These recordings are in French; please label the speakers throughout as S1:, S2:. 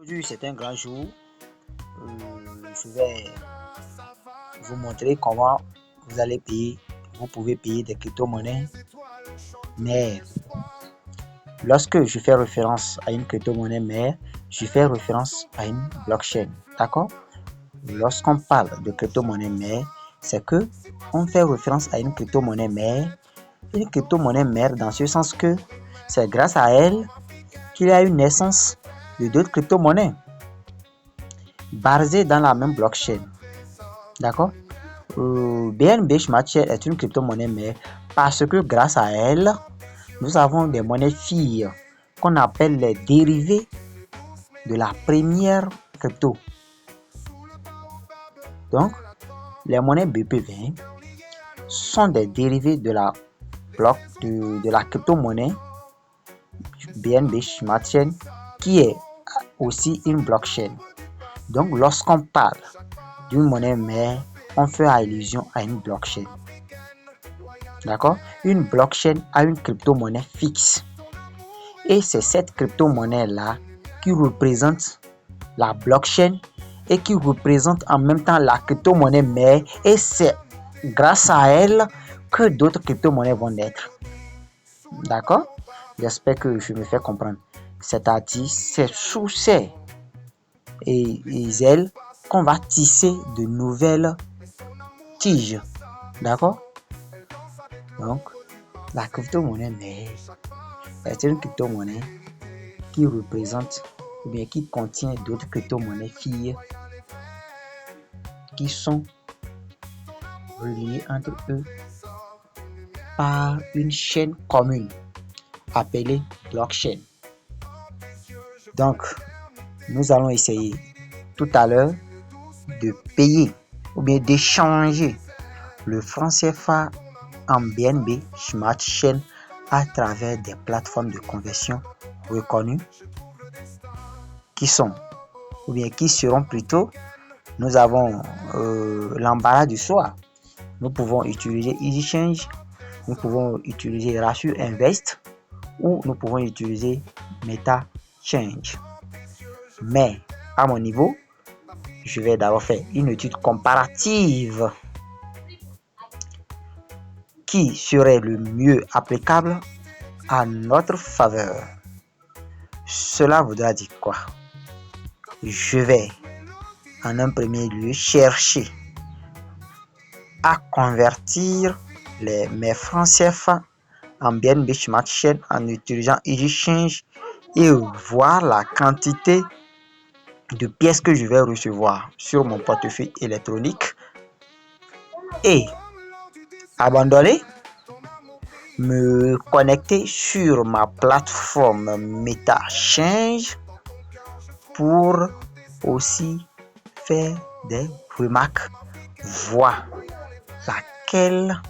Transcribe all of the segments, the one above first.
S1: Aujourd'hui, c'est un grand jour. Je vais vous montrer comment vous allez payer. Vous pouvez payer des crypto-monnaies. Mais lorsque je fais référence à une crypto-monnaie mère, je fais référence à une blockchain. D'accord? Lorsqu'on parle de crypto-monnaie mère, c'est que on fait référence à une crypto-monnaie mère. Une crypto-monnaie mère dans ce sens que c'est grâce à elle qu'il y a une naissance de d'autres crypto-monnaies basées dans la même blockchain. D'accord? BNB Smart Chain est une crypto-monnaie mère parce que grâce à elle, nous avons des monnaies filles qu'on appelle les dérivés de la première crypto. Donc, les monnaies BP20 sont des dérivés de la crypto-monnaie BNB Smart Chain qui est aussi une blockchain. Donc, lorsqu'on parle d'une monnaie mère, on fait allusion à une blockchain. D'accord? Une blockchain a une crypto-monnaie fixe. Et c'est cette crypto-monnaie-là qui représente la blockchain et qui représente en même temps la crypto-monnaie mère. Et c'est grâce à elle que d'autres crypto-monnaies vont naître. D'accord? J'espère que je me fais comprendre. C'est-à-dire, c'est sous ces ailes qu'on va tisser de nouvelles tiges. D'accord? Donc, la crypto-monnaie mère est une crypto-monnaie qui représente ou bien qui contient d'autres crypto-monnaies filles qui sont reliées entre eux par une chaîne commune appelée blockchain. Donc, nous allons essayer tout à l'heure de payer ou bien d'échanger le franc CFA en BNB Smart Chain à travers des plateformes de conversion reconnues qui seront plutôt, nous avons l'embarras du choix. Nous pouvons utiliser EasyChange, nous pouvons utiliser Ratio Invest ou nous pouvons utiliser MetaChange. Mais à mon niveau, je vais d'abord faire une étude comparative qui serait le mieux applicable à notre faveur. Cela voudra dire quoi? Je vais en un premier lieu chercher à convertir mes francs CFA en BNB Smart Chain en utilisant EasyChange et voir la quantité de pièces que je vais recevoir sur mon portefeuille électronique et abandonner, me connecter sur ma plateforme MetaChange pour aussi faire des remarques, voir laquelle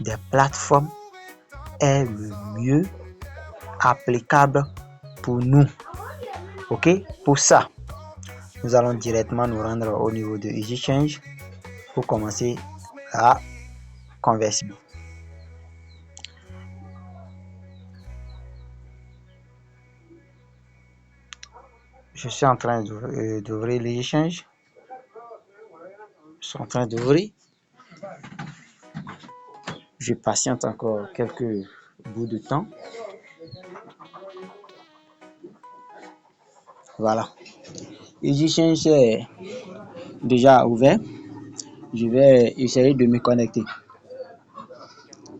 S1: des plateformes est le mieux applicable pour nous. Ok, pour ça, nous allons directement nous rendre au niveau de EasyChange pour commencer la conversion. Je suis en train d'ouvrir l'EasyChange. Je suis en train d'ouvrir. Je patiente encore quelques bouts de temps. Voilà. EasyChange est déjà ouvert. Je vais essayer de me connecter.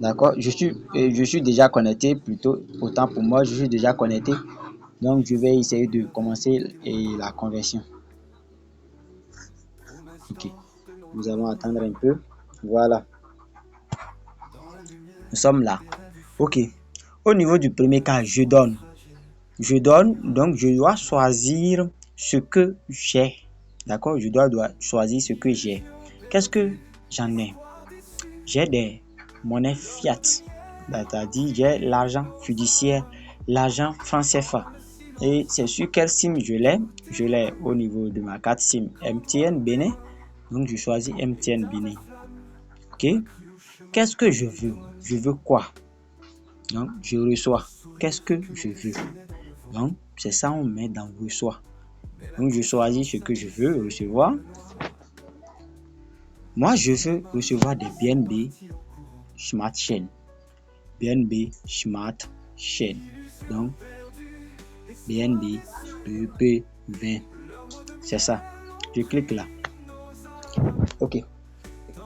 S1: D'accord, je suis déjà connecté, plutôt autant pour moi, je suis déjà connecté. Donc je vais essayer de commencer la conversion. Ok, nous allons attendre un peu. Voilà, nous sommes là. Ok, au niveau du premier cas, je donne, donc je dois choisir ce que j'ai. D'accord, je dois choisir ce que j'ai. Qu'est-ce que j'en ai? J'ai des monnaies fiat, c'est-à-dire j'ai l'argent fiduciaire, l'argent franc CFA. Et c'est sur quelle SIM je l'ai? Je l'ai au niveau de ma carte SIM MTN Bénin. Donc je choisis MTN Bénin. Ok. Qu'est-ce que je veux? Je veux quoi? Donc je reçois. Qu'est-ce que je veux? Donc c'est ça, on met dans reçoit. Donc, je choisis ce que je veux recevoir. Moi, je veux recevoir des BNB Smart Chain. BNB Smart Chain. Donc, BNB EP20. C'est ça. Je clique là. Ok.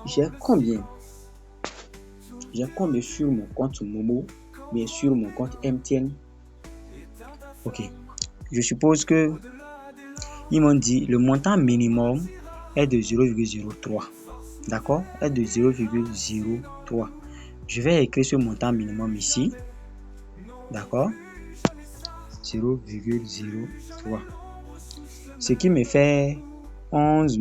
S1: J'ai combien sur mon compte Momo, mais sur mon compte MTN? Ok. Je suppose que ils m'ont dit le montant minimum est de 0,03. D'accord? Est de 0,03. Je vais écrire ce montant minimum ici. D'accord? 0,03. Ce qui me fait 11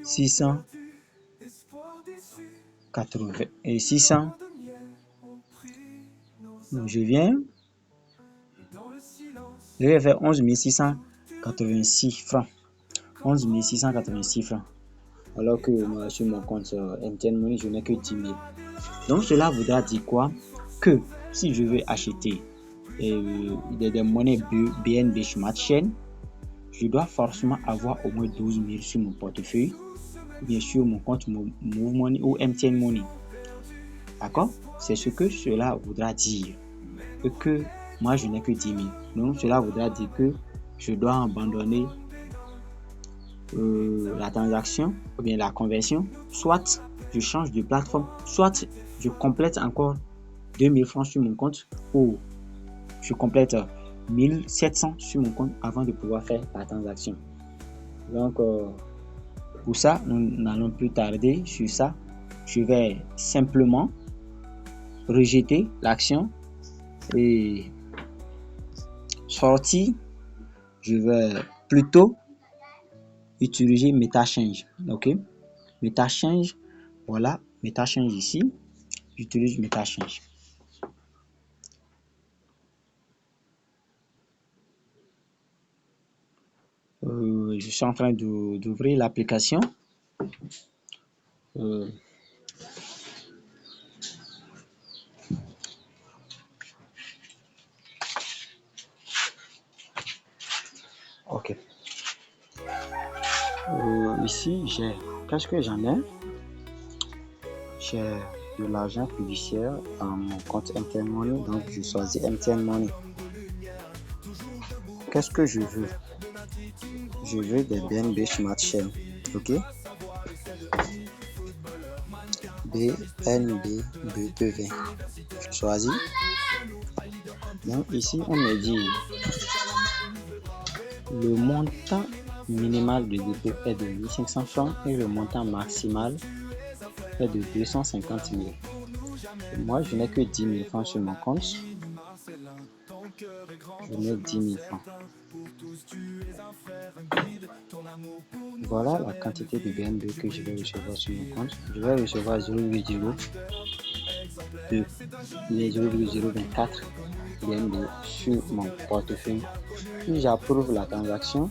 S1: 680 et 600. Donc, je vais faire 11 686 francs. 11 686 francs. Alors que moi, sur mon compte MTN Money, je n'ai que 10 000. Donc, cela voudra dire quoi? Que si je veux acheter des monnaies BNB Smart Chain, je dois forcément avoir au moins 12 000 sur mon portefeuille, bien sûr mon compte Move Money ou MTN Money. D'accord? C'est ce que cela voudra dire. Et que moi, je n'ai que 10 000. Donc, cela voudra dire que je dois abandonner la transaction ou bien la conversion. Soit je change de plateforme, soit je complète encore 2000 francs sur mon compte ou je complète 1700 sur mon compte avant de pouvoir faire la transaction. Donc, pour ça, nous n'allons plus tarder sur ça. Je vais simplement rejeter l'action et sortir. Je vais plutôt utiliser MetaChange. Ok? MetaChange, voilà, MetaChange ici. J'utilise MetaChange. Je suis en train d'ouvrir l'application. Ok. Ici, qu'est-ce que j'en ai? J'ai de l'argent fiduciaire dans mon compte MTN Money, donc je choisis MTN Money. Qu'est-ce que je veux? Je veux des BNB Smart Chain. Ok? BNB BP20. Je choisis. Donc ici, on me dit le montant minimal de dépôt est de 1500 francs et le montant maximal est de 250 000. Et moi, je n'ai que 10 000 francs sur mon compte. Je mets 10 000 francs. Voilà la quantité de BNB que je vais recevoir sur mon compte. Je vais recevoir 0,024 BNB sur mon portefeuille. Si j'approuve la transaction,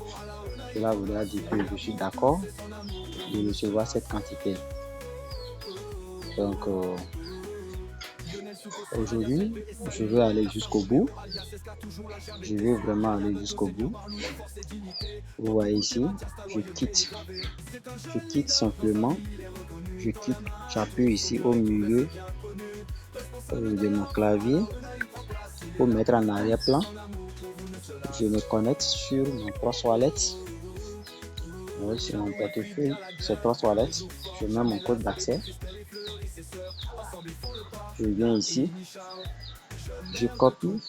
S1: cela voudra dire que je suis d'accord de recevoir cette quantité. Donc, aujourd'hui, je veux aller jusqu'au bout. Je veux vraiment aller jusqu'au bout. Vous voyez ici, je quitte simplement. J'appuie ici au milieu de mon clavier pour mettre en arrière-plan. Je me connecte sur mon Trust Wallet. Oui, sur mon portefeuille, c'est Trust Wallet. Je mets mon code d'accès. Je viens ici. Je copie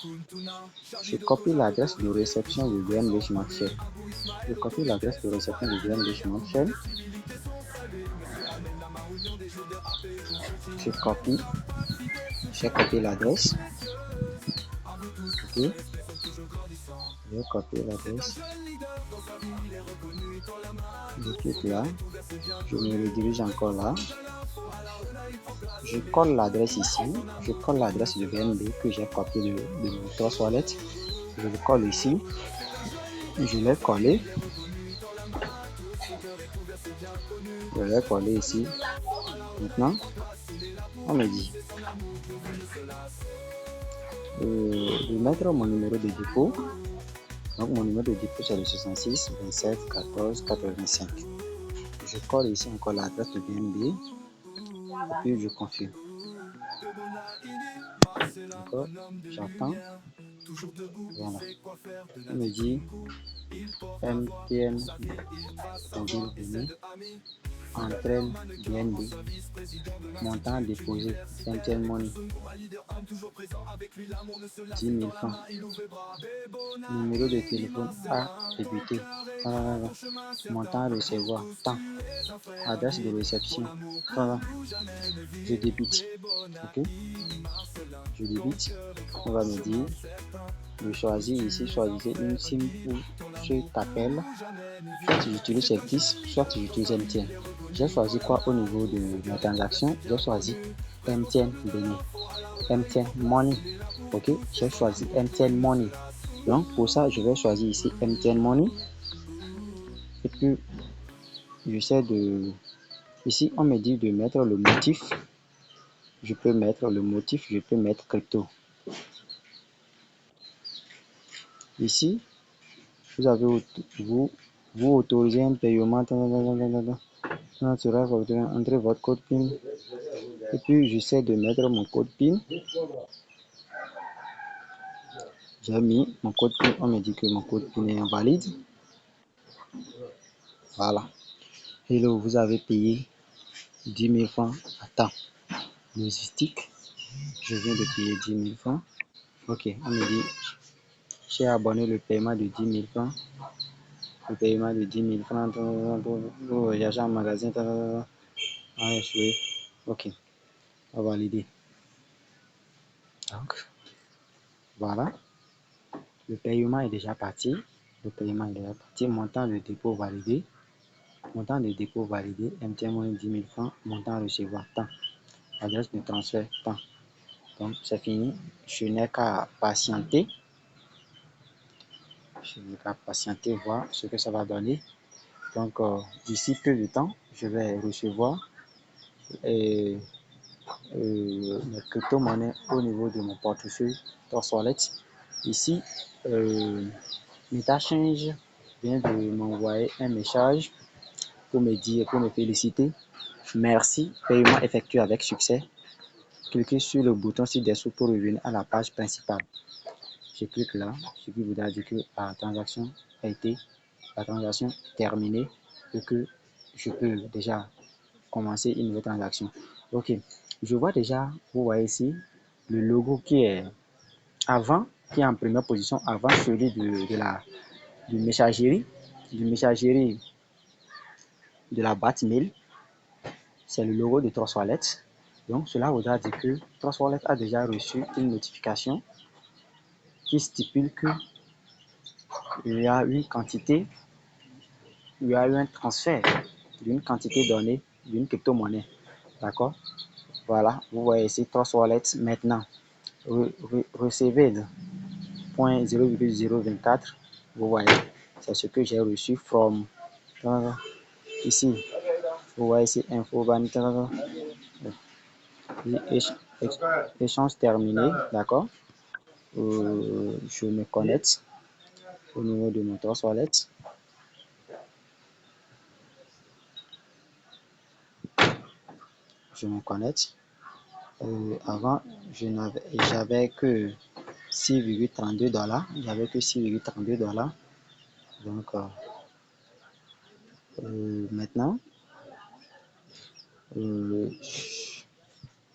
S1: l'adresse de réception de BNB Smart Chain. Je copie l'adresse de réception de BNB Smart Chain. J'ai copié l'adresse. Ok. Je vais copier l'adresse. Je clique là. Je me redirige encore là. Je colle l'adresse ici. Je colle l'adresse de BNB que j'ai copié de mon Trust Wallet. Je le colle ici. Je l'ai collé. Je l'ai collé ici. Maintenant, on me dit de mettre mon numéro de dépôt. Donc mon numéro de dépôt c'est le 66 27 14 85. Je colle ici encore l'adresse de BNB et puis je confirme. D'accord, j'attends. Voilà. On me dit MTN mobile donné, entraîne BNB, montant déposé, MTN Money, 10 000 francs, numéro de téléphone à débuter, montant à recevoir, temps, adresse de réception, je débite, ok, je débite, on va me dire, je choisis ici, choisissez une SIM ou cet appel, soit j'utilise Celtis, soit j'utilise MTN. J'ai choisi quoi au niveau de ma transaction? J'ai choisi MTN Bénin, MTN Money, ok, j'ai choisi MTN Money. Donc pour ça, je vais choisir ici MTN Money et puis j'essaie de... Ici, on me dit de mettre le motif. Je peux mettre le motif, je peux mettre crypto. Ici, vous avez vous autorisez un paiement. Entrez votre code PIN. Et puis, j'essaie de mettre mon code PIN. J'ai mis mon code PIN. On me dit que mon code PIN est invalide. Voilà. Hello, vous avez payé 10 000 francs à temps. Logistique. Je viens de payer 10 000 francs. Ok, on me dit j'ai abonné le paiement de 10 000 francs. Le paiement de 10 000 francs pour voyager en magasin. A échoué. Ok, on va valider. Donc, voilà. Le paiement est déjà parti. Le paiement est déjà parti. Montant de dépôt validé. Montant de dépôt validé. MTN moins 10 000 francs. Montant à recevoir. Temps. Adresse de transfert. Temps. Donc, c'est fini. Je n'ai qu'à patienter. Je n'ai qu'à patienter, voir ce que ça va donner. Donc, d'ici peu de temps, je vais recevoir mes crypto-monnaies au niveau de mon portefeuille Trust Wallet. Ici, MetaChange vient de m'envoyer un message pour me dire, pour me féliciter. Merci, paiement effectué avec succès. Cliquez sur le bouton ci-dessous pour revenir à la page principale. Je clique là, ce qui voudra dire que la transaction terminée et que je peux déjà commencer une nouvelle transaction. Ok, je vois déjà, vous voyez ici, le logo qui est avant, qui est en première position avant celui du messagerie de la boîte mail. C'est le logo de Trust Wallet. Donc cela voudra dire que Trust Wallet a déjà reçu une notification qui stipule que il y a une quantité, il y a eu un transfert d'une quantité donnée d'une crypto-monnaie. D'accord? Voilà, vous voyez ici Trust Wallet maintenant. Recevez le 0,024. Vous voyez, c'est ce que j'ai reçu from ici. Vous voyez ici info échange terminé. D'accord? Je me connecte au niveau de mon Trust Wallet. Je me connecte. Avant, j'avais que 6,32 $. J'avais que 6,32 $. Donc, maintenant,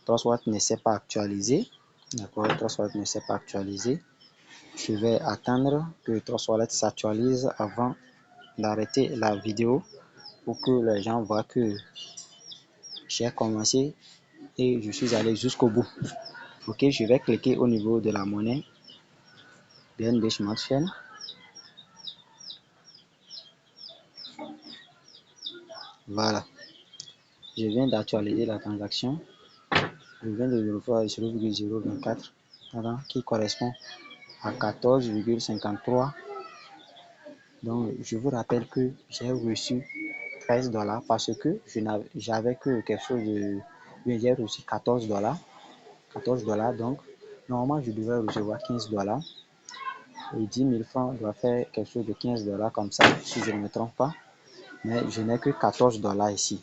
S1: Trust Wallet ne s'est pas actualisé. D'accord, Trust Wallet ne s'est pas actualisé. Je vais attendre que Trust Wallet s'actualise avant d'arrêter la vidéo pour que les gens voient que j'ai commencé et je suis allé jusqu'au bout. Ok, je vais cliquer au niveau de la monnaie BNB Smart Chain. Voilà, je viens d'actualiser la transaction. Je viens de recevoir 0,024 qui correspond à 14,53. Donc, je vous rappelle que j'ai reçu 13 $ parce que j'avais que quelque chose de... J'ai reçu 14 $. 14 $, donc Normalement, je devrais recevoir 15 $. Et 10 000 francs doit faire quelque chose de 15 $ comme ça, si je ne me trompe pas. Mais je n'ai que 14 $ ici.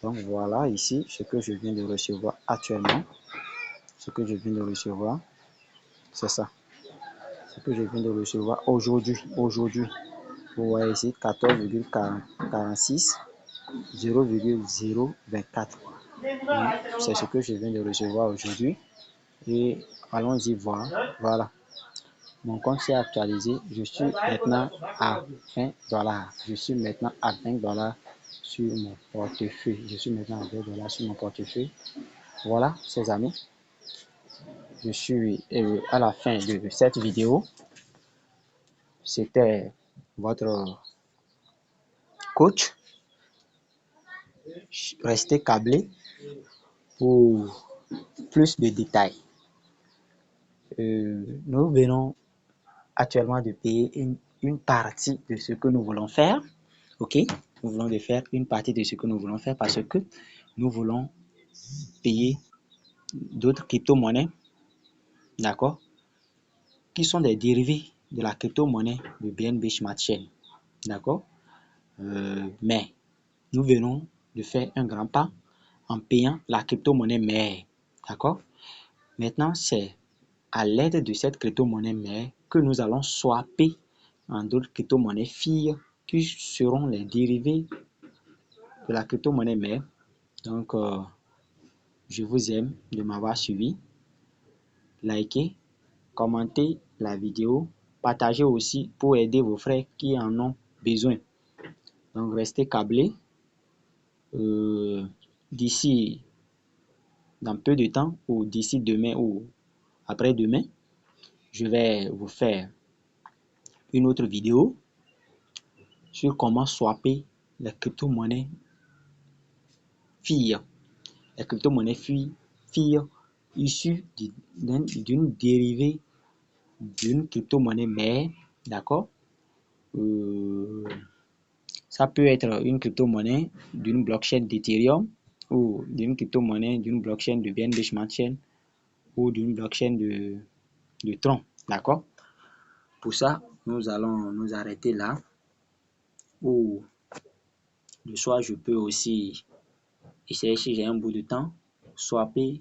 S1: Donc voilà ici ce que je viens de recevoir actuellement. Ce que je viens de recevoir, c'est ça. Ce que je viens de recevoir aujourd'hui. Vous voyez ici 14,46, 0,024. C'est ce que je viens de recevoir aujourd'hui. Et allons-y voir. Voilà. Mon compte s'est actualisé. Je suis maintenant à 20 $. Je suis maintenant à 20 $ sur mon portefeuille. Je suis maintenant à 20 $ sur mon portefeuille. Voilà, ces amis. Je suis à la fin de cette vidéo. C'était votre coach. Restez câblés pour plus de détails. Nous venons actuellement de payer une partie de ce que nous voulons faire. Ok, nous voulons de faire une partie de ce que nous voulons faire parce que nous voulons payer d'autres crypto-monnaies, d'accord, qui sont des dérivés de la crypto-monnaie de BNB Smart Chain, d'accord. Mais nous venons de faire un grand pas en payant la crypto-monnaie mère, d'accord. Maintenant, c'est à l'aide de cette crypto-monnaie mère que nous allons swapper en d'autres crypto-monnaies filles qui seront les dérivés de la crypto-monnaie mère. Donc, je vous aime de m'avoir suivi. Likez, commentez la vidéo, partagez aussi pour aider vos frères qui en ont besoin. Donc, restez câblés. D'ici dans peu de temps ou d'ici demain ou après-demain, je vais vous faire une autre vidéo sur comment swapper les crypto-monnaies filles. Les crypto-monnaies filles issues d'une dérivée d'une crypto-monnaie mère, d'accord. Ça peut être une crypto-monnaie d'une blockchain d'Ethereum ou d'une crypto-monnaie d'une blockchain de BNB Smart Chain ou d'une blockchain de Tron, d'accord. Pour ça, nous allons nous arrêter là. Ou le soir, je peux aussi essayer, si j'ai un bout de temps, swapper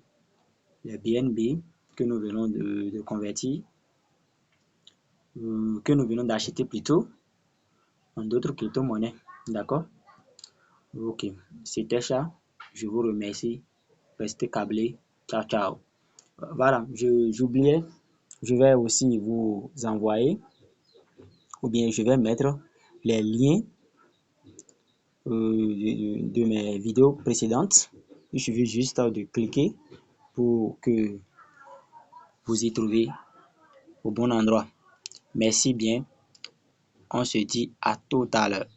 S1: les BNB que nous venons de convertir, que nous venons d'acheter plutôt, en d'autres crypto-monnaies, d'accord. Ok, c'était ça. Je vous remercie. Restez câblés. Ciao, ciao. Voilà, j'oubliais, je vais aussi vous envoyer, ou bien je vais mettre les liens de mes vidéos précédentes. Il suffit juste de cliquer pour que vous y trouviez au bon endroit. Merci bien. On se dit à tout à l'heure.